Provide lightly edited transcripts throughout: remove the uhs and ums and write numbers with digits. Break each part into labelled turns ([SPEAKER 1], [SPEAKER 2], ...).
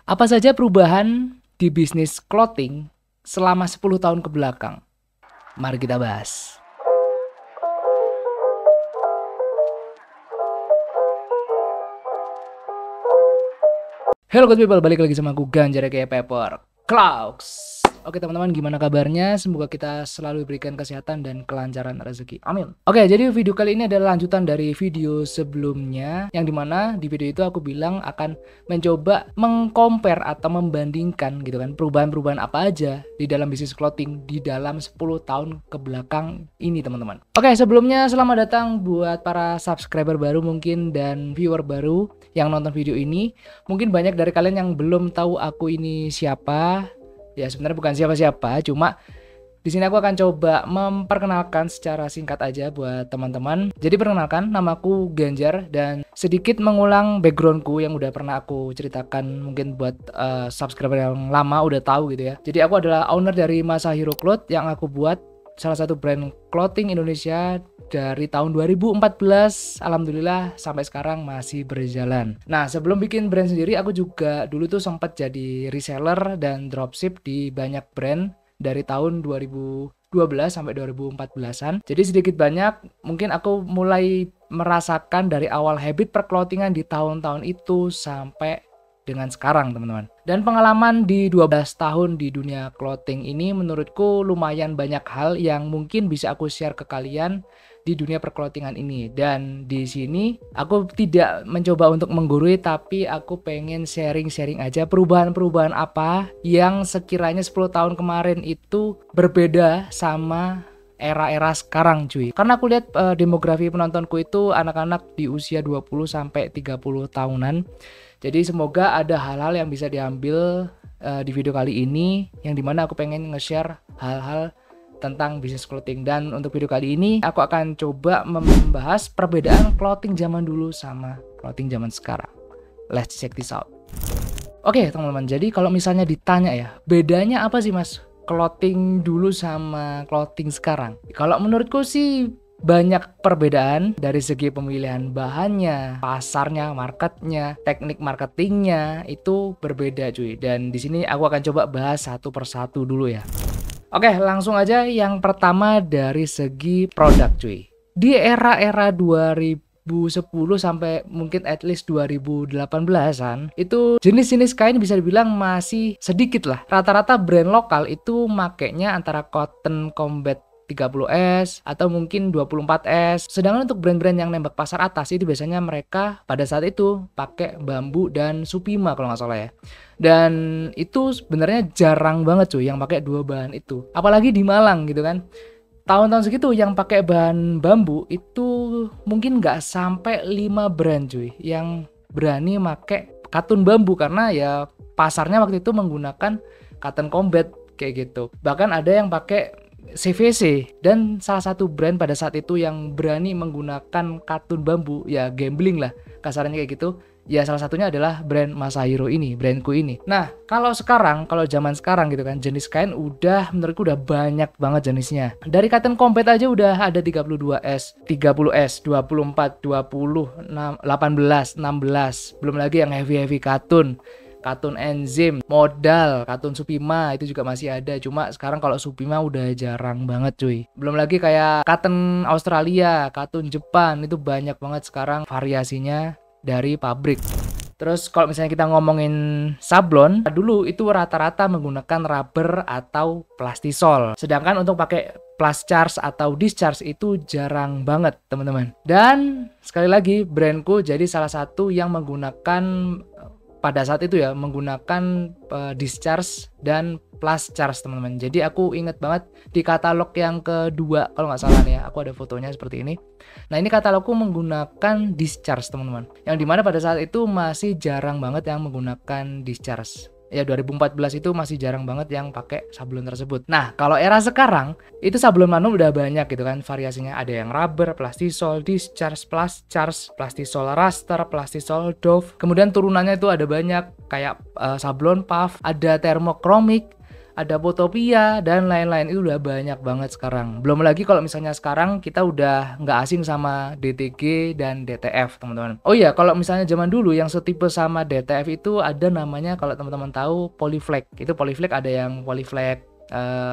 [SPEAKER 1] Apa saja perubahan di bisnis clothing selama 10 tahun ke belakang? Mari kita bahas. Hello good people, balik lagi sama aku Ganjar kayak Pepper Clouds. Oke teman-teman, gimana kabarnya? Semoga kita selalu diberikan kesehatan dan kelancaran rezeki. Amin. Oke, jadi video kali ini adalah lanjutan dari video sebelumnya, yang dimana di video itu aku bilang akan mencoba mengcompare atau membandingkan gitu kan, perubahan-perubahan apa aja di dalam bisnis clothing di dalam 10 tahun ke belakang ini teman-teman. Oke, sebelumnya selamat datang buat para subscriber baru mungkin dan viewer baru yang nonton video ini. Mungkin banyak dari kalian yang belum tahu aku ini siapa. Ya sebenarnya bukan siapa-siapa, cuma di sini aku akan coba memperkenalkan secara singkat aja buat teman-teman. Jadi perkenalkan, namaku Ganjar dan sedikit mengulang backgroundku yang udah pernah aku ceritakan mungkin buat subscriber yang lama udah tahu gitu ya. Jadi aku adalah owner dari Masahiro Cloth yang aku buat salah satu brand clothing Indonesia dari tahun 2014, alhamdulillah sampai sekarang masih berjalan. Nah, sebelum bikin brand sendiri, aku juga dulu tuh sempat jadi reseller dan dropship di banyak brand dari tahun 2012 sampai 2014-an. Jadi sedikit banyak mungkin aku mulai merasakan dari awal habit perclothingan di tahun-tahun itu sampai dengan sekarang teman-teman. Dan pengalaman di 12 tahun di dunia clothing ini menurutku lumayan banyak hal yang mungkin bisa aku share ke kalian di dunia perclothingan ini. Dan di sini aku tidak mencoba untuk menggurui, tapi aku pengen sharing-sharing aja perubahan-perubahan apa yang sekiranya 10 tahun kemarin itu berbeda sama era-era sekarang cuy. Karena aku lihat demografi penontonku itu anak-anak di usia 20 sampai 30 tahunan. Jadi semoga ada hal-hal yang bisa diambil di video kali ini, yang dimana aku pengen nge-share hal-hal tentang bisnis clothing. Dan untuk video kali ini aku akan coba membahas perbedaan clothing zaman dulu sama clothing zaman sekarang. Let's check this out. Oke teman-teman, jadi kalau misalnya ditanya ya, bedanya apa sih mas clothing dulu sama clothing sekarang? Kalau menurutku sih banyak perbedaan dari segi pemilihan bahannya, pasarnya, marketnya, teknik marketingnya itu berbeda cuy. Dan di sini aku akan coba bahas satu persatu dulu ya. Oke, langsung aja yang pertama dari segi produk cuy. Di era-era 2010 sampai mungkin at least 2018-an itu jenis-jenis kain bisa dibilang masih sedikit lah. Rata-rata brand lokal itu makainya antara cotton combat 30S atau mungkin 24S. Sedangkan untuk brand-brand yang nembak pasar atas itu biasanya mereka pada saat itu pakai bambu dan supima kalau nggak salah ya. Dan itu sebenarnya jarang banget cuy yang pakai dua bahan itu. Apalagi di Malang gitu kan. Tahun-tahun segitu yang pakai bahan bambu itu mungkin nggak sampai 5 brand cuy yang berani pakai katun bambu, karena ya pasarnya waktu itu menggunakan cotton combat kayak gitu. Bahkan ada yang pakai CVC, dan salah satu brand pada saat itu yang berani menggunakan katun bambu ya gambling lah kasarnya kayak gitu. Ya salah satunya adalah brand Masahiro ini, brandku ini. Nah, kalau sekarang, kalau zaman sekarang gitu kan, jenis kain udah menurutku udah banyak banget jenisnya. Dari cotton combat aja udah ada 32S, 30S, 24, 20, 18, 16. Belum lagi yang heavy katun. Katun enzim, modal, katun supima itu juga masih ada. Cuma sekarang kalau supima udah jarang banget cuy. Belum lagi kayak katun Australia, katun Jepang, itu banyak banget sekarang variasinya dari pabrik. Terus kalau misalnya kita ngomongin sablon, dulu itu rata-rata menggunakan rubber atau plastisol. Sedangkan untuk pakai plus charge atau discharge itu jarang banget teman-teman. Dan sekali lagi brandku jadi salah satu yang menggunakan pada saat itu ya menggunakan discharge dan plus charge teman-teman. Jadi aku inget banget di katalog yang kedua kalau nggak salah nih ya, aku ada fotonya seperti ini. Nah ini katalogku menggunakan discharge teman-teman, yang dimana pada saat itu masih jarang banget yang menggunakan discharge. Ya 2014 itu masih jarang banget yang pakai sablon tersebut. Nah kalau era sekarang itu sablon manul udah banyak gitu kan variasinya. Ada yang rubber, plastisol, discharge, plus charge, plastisol raster, plastisol dove. Kemudian turunannya itu ada banyak kayak sablon puff, ada thermochromic, ada Photopia, dan lain-lain. Itu udah banyak banget sekarang. Belum lagi kalau misalnya sekarang kita udah nggak asing sama DTG dan DTF, teman-teman. Oh iya, kalau misalnya zaman dulu yang setipe sama DTF itu ada namanya, kalau teman-teman tahu, Polyflag. Itu Polyflag, ada yang Polyflag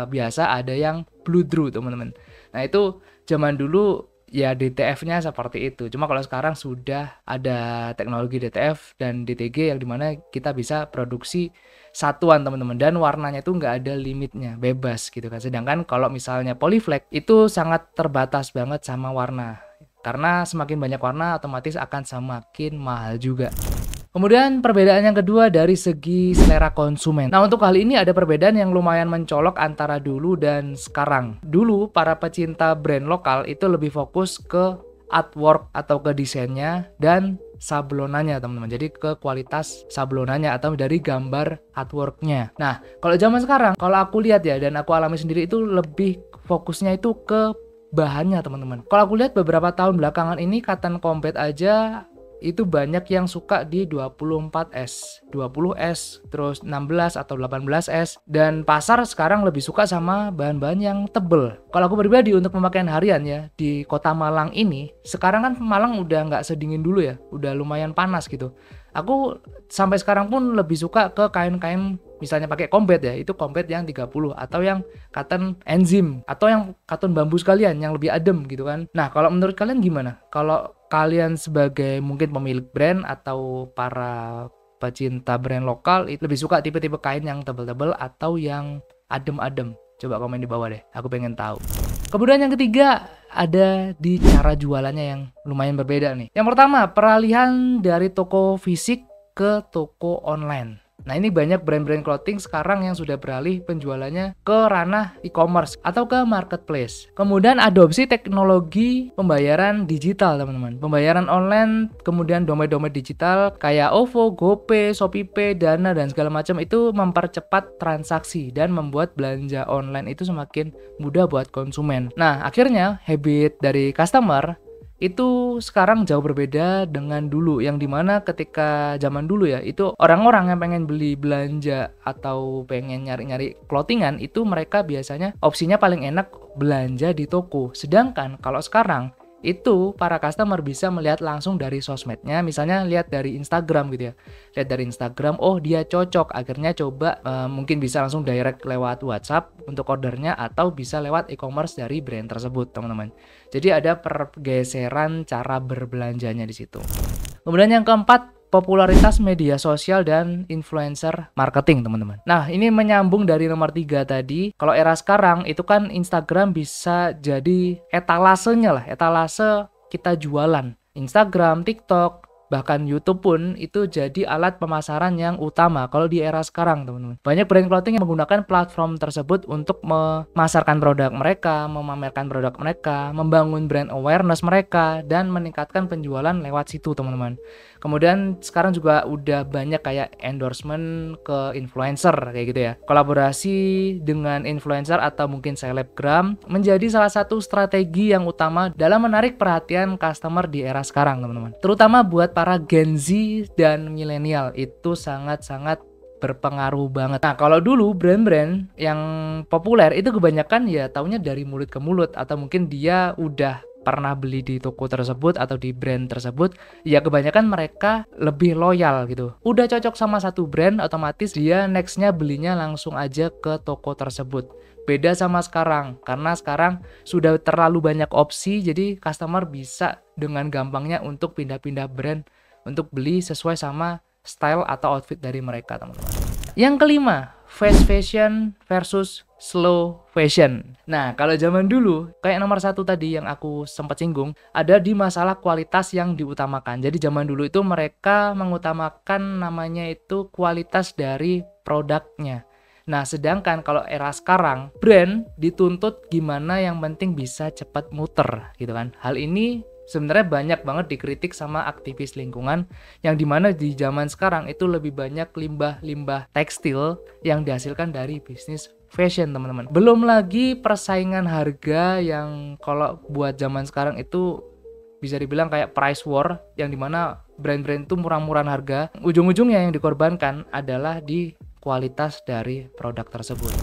[SPEAKER 1] biasa, ada yang Bloodroot, teman-teman. Nah, itu zaman dulu ya DTF-nya seperti itu. Cuma kalau sekarang sudah ada teknologi DTF dan DTG yang dimana kita bisa produksi satuan, teman-teman, dan warnanya itu nggak ada limitnya, bebas gitu kan. Sedangkan kalau misalnya Polyflag itu sangat terbatas banget sama warna, karena semakin banyak warna otomatis akan semakin mahal juga. Kemudian perbedaan yang kedua dari segi selera konsumen. Nah, untuk kali ini ada perbedaan yang lumayan mencolok antara dulu dan sekarang. Dulu para pecinta brand lokal itu lebih fokus ke artwork atau ke desainnya dan sablonannya, teman-teman. Jadi ke kualitas sablonannya atau dari gambar artworknya. Nah, kalau zaman sekarang, kalau aku lihat ya dan aku alami sendiri, itu lebih fokusnya itu ke bahannya, teman-teman. Kalau aku lihat beberapa tahun belakangan ini, cotton combat aja itu banyak yang suka di 24S, 20S, terus 16 atau 18S, dan pasar sekarang lebih suka sama bahan-bahan yang tebel. Kalau aku pribadi untuk pemakaian harian ya, di kota Malang ini, sekarang kan Malang udah nggak sedingin dulu ya, udah lumayan panas gitu. Aku sampai sekarang pun lebih suka ke kain-kain, misalnya pakai combat ya, itu combat yang 30 atau yang cotton enzim atau yang cotton bambu sekalian yang lebih adem gitu kan. Nah, kalau menurut kalian gimana? Kalau kalian sebagai mungkin pemilik brand atau para pecinta brand lokal itu lebih suka tipe-tipe kain yang tebel-tebel atau yang adem-adem? Coba komen di bawah deh, aku pengen tahu. Kemudian yang ketiga ada di cara jualannya yang lumayan berbeda nih. Yang pertama, peralihan dari toko fisik ke toko online. Nah, ini banyak brand-brand clothing sekarang yang sudah beralih penjualannya ke ranah e-commerce atau ke marketplace. Kemudian adopsi teknologi pembayaran digital, teman-teman. Pembayaran online, kemudian dompet-dompet digital kayak OVO, GoPay, ShopeePay, Dana, dan segala macam itu mempercepat transaksi dan membuat belanja online itu semakin mudah buat konsumen. Nah, akhirnya habit dari customer itu sekarang jauh berbeda dengan dulu, yang dimana ketika zaman dulu ya, itu orang-orang yang pengen beli belanja atau pengen nyari-nyari clothingan itu mereka biasanya opsinya paling enak belanja di toko. Sedangkan kalau sekarang itu para customer bisa melihat langsung dari sosmednya, misalnya lihat dari Instagram gitu ya, lihat dari Instagram, oh dia cocok, akhirnya coba mungkin bisa langsung direct lewat WhatsApp untuk ordernya atau bisa lewat e-commerce dari brand tersebut, teman-teman. Jadi ada pergeseran cara berbelanjanya di situ. Kemudian yang keempat, popularitas media sosial dan influencer marketing, teman-teman. Nah, ini menyambung dari nomor 3 tadi. Kalau era sekarang itu kan Instagram bisa jadi etalasenya lah, etalase kita jualan. Instagram, TikTok, bahkan YouTube pun itu jadi alat pemasaran yang utama kalau di era sekarang, teman-teman. Banyak brand clothing yang menggunakan platform tersebut untuk memasarkan produk mereka, memamerkan produk mereka, membangun brand awareness mereka, dan meningkatkan penjualan lewat situ, teman-teman. Kemudian sekarang juga udah banyak kayak endorsement ke influencer kayak gitu ya. Kolaborasi dengan influencer atau mungkin selebgram menjadi salah satu strategi yang utama dalam menarik perhatian customer di era sekarang, teman-teman. Terutama buat para Gen Z dan milenial itu sangat-sangat berpengaruh banget. Nah, kalau dulu brand-brand yang populer itu kebanyakan ya taunya dari mulut ke mulut, atau mungkin dia udah pernah beli di toko tersebut atau di brand tersebut, ya kebanyakan mereka lebih loyal gitu. Udah cocok sama satu brand, otomatis dia nextnya belinya langsung aja ke toko tersebut. Beda sama sekarang, karena sekarang sudah terlalu banyak opsi, jadi customer bisa dengan gampangnya untuk pindah-pindah brand untuk beli sesuai sama style atau outfit dari mereka, teman-teman. Yang kelima, fast fashion versus slow fashion. Nah, kalau zaman dulu, kayak nomor 1 tadi yang aku sempat singgung, ada di masalah kualitas yang diutamakan. Jadi zaman dulu itu mereka mengutamakan namanya itu kualitas dari produknya. Nah, sedangkan kalau era sekarang, brand dituntut gimana yang penting bisa cepat muter gitu kan. Hal ini sebenarnya banyak banget dikritik sama aktivis lingkungan, yang dimana di zaman sekarang itu lebih banyak limbah-limbah tekstil yang dihasilkan dari bisnis fashion, teman-teman. Belum lagi persaingan harga yang kalau buat zaman sekarang itu bisa dibilang kayak price war, yang dimana brand-brand itu murah-murahan harga. Ujung-ujungnya yang dikorbankan adalah di kualitas dari produk tersebut.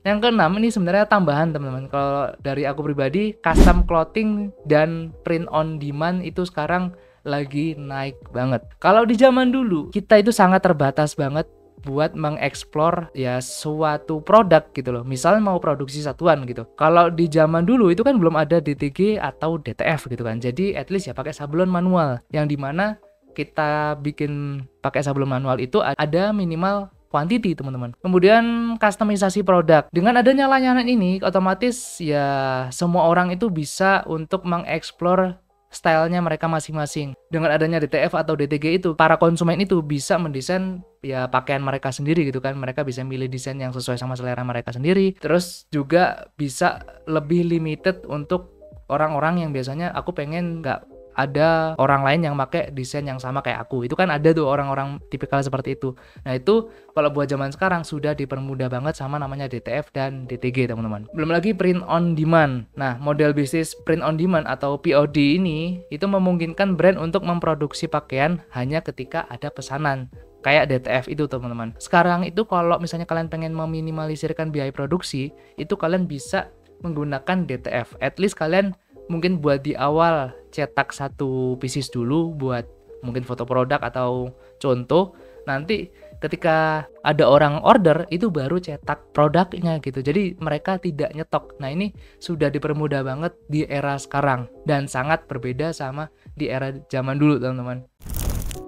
[SPEAKER 1] Yang keenam ini sebenarnya tambahan teman-teman. Kalau dari aku pribadi, custom clothing dan print on demand itu sekarang lagi naik banget. Kalau di zaman dulu, kita itu sangat terbatas banget buat mengeksplor ya suatu produk gitu loh. Misal mau produksi satuan gitu. Kalau di zaman dulu itu kan belum ada DTG atau DTF gitu kan. Jadi at least ya pakai sablon manual, yang dimana kita bikin pakai sablon manual itu ada minimal quantity teman-teman. Kemudian customisasi produk. Dengan adanya layanan ini otomatis ya semua orang itu bisa untuk mengeksplor stylenya mereka masing-masing. Dengan adanya DTF atau DTG itu, para konsumen itu bisa mendesain ya pakaian mereka sendiri gitu kan. Mereka bisa milih desain yang sesuai sama selera mereka sendiri. Terus juga bisa lebih limited untuk orang-orang yang biasanya aku pengen nggak ada orang lain yang pakai desain yang sama kayak aku. Itu kan ada tuh orang-orang tipikal seperti itu. Nah itu kalau buat zaman sekarang sudah dipermudah banget sama namanya DTF dan DTG teman-teman. Belum lagi print on demand. Nah model bisnis print on demand atau POD ini itu memungkinkan brand untuk memproduksi pakaian hanya ketika ada pesanan. Kayak DTF itu teman-teman. Sekarang itu kalau misalnya kalian pengen meminimalisirkan biaya produksi, itu kalian bisa menggunakan DTF. At least kalian mungkin buat di awal cetak satu pieces dulu buat mungkin foto produk atau contoh, nanti ketika ada orang order itu baru cetak produknya gitu. Jadi mereka tidak nyetok. Nah ini sudah dipermudah banget di era sekarang dan sangat berbeda sama di era zaman dulu teman-teman.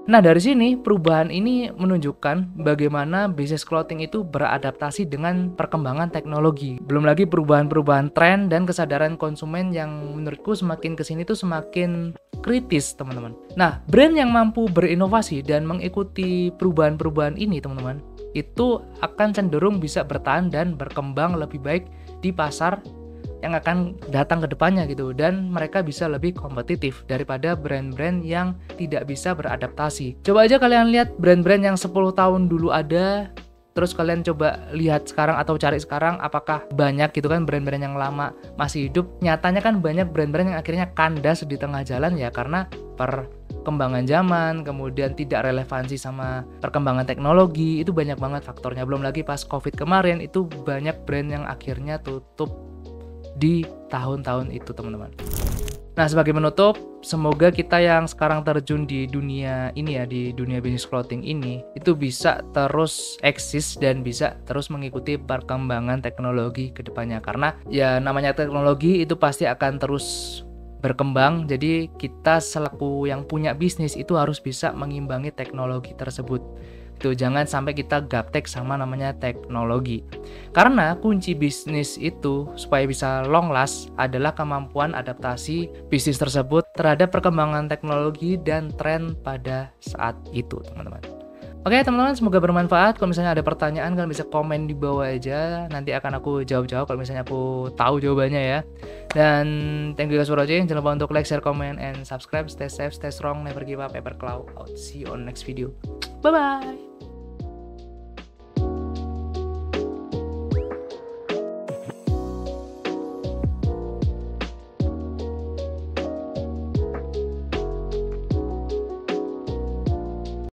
[SPEAKER 1] Nah dari sini perubahan ini menunjukkan bagaimana bisnis clothing itu beradaptasi dengan perkembangan teknologi. Belum lagi perubahan-perubahan tren dan kesadaran konsumen yang menurutku semakin kesini tuh semakin kritis teman-teman. Nah brand yang mampu berinovasi dan mengikuti perubahan-perubahan ini teman-teman, itu akan cenderung bisa bertahan dan berkembang lebih baik di pasar yang akan datang ke depannya gitu, dan mereka bisa lebih kompetitif daripada brand-brand yang tidak bisa beradaptasi. Coba aja kalian lihat brand-brand yang 10 tahun dulu ada, terus kalian coba lihat sekarang atau cari sekarang apakah banyak gitu kan brand-brand yang lama masih hidup. Nyatanya kan banyak brand-brand yang akhirnya kandas di tengah jalan ya karena perkembangan zaman, kemudian tidak relevansi sama perkembangan teknologi. Itu banyak banget faktornya. Belum lagi pas COVID kemarin itu banyak brand yang akhirnya tutup di tahun-tahun itu teman-teman. Nah sebagai penutup, semoga kita yang sekarang terjun di dunia ini ya, di dunia bisnis clothing ini, itu bisa terus eksis dan bisa terus mengikuti perkembangan teknologi ke depannya. Karena ya namanya teknologi itu pasti akan terus berkembang, jadi kita selaku yang punya bisnis itu harus bisa mengimbangi teknologi tersebut. Tuh, jangan sampai kita gaptek sama namanya teknologi. Karena kunci bisnis itu supaya bisa long last adalah kemampuan adaptasi bisnis tersebut terhadap perkembangan teknologi dan tren pada saat itu, teman-teman. Oke teman-teman, semoga bermanfaat. Kalau misalnya ada pertanyaan kalian bisa komen di bawah aja, nanti akan aku jawab-jawab kalau misalnya aku tahu jawabannya ya. Dan thank you guys for watching. Jangan lupa untuk like, share, comment, and subscribe. Stay safe, stay strong, never give up, ever claw out. See you on next video. Bye bye.